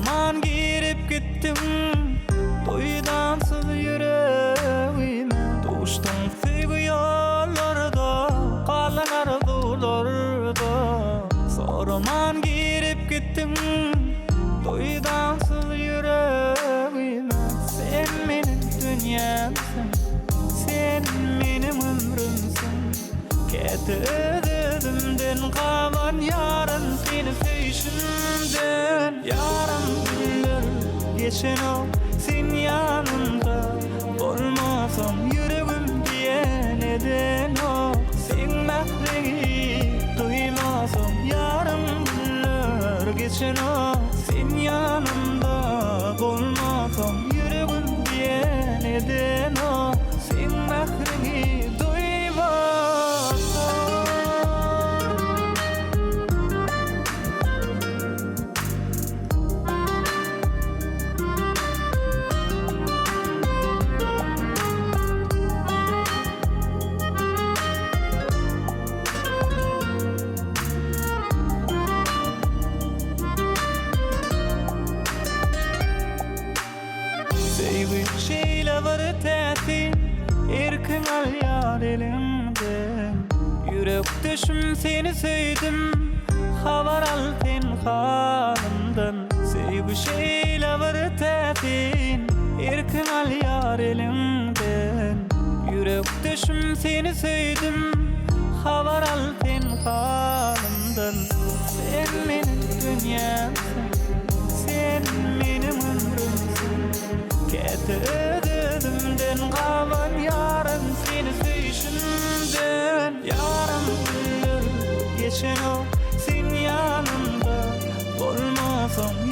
Sorman girip gittim Doydansız yüreğime Doğuştan sevgi yollarda Kalan arzularda Sorman girip gittim Doydansız yüreğime Sen benim dünyamsın Sen benim ömrümsün Ketedimden kalan yarın seni söyüşümden Yarın günler geçen o sen yanımda Olmasam yüreğim diye neden o Sen mehrini duymasam yarın günler geçen o sen yanımda Olmasam yüreğim diye neden o Sen mehrini duymasam Sevgi şeyle var tetin Erkin al yar elimden Yürek düşüm seni söyledim Havar al tenhalımdan Sevgi şeyle var tetin Erkin al yar elimden Yürek düşüm seni söyledim Havar al tenhalımdan Sen benim dünyamsın Sen benim ömrümsün Ketedimden kalan yarın seni söyüşümden Yarın günler geçen o sen yanımda Olmasam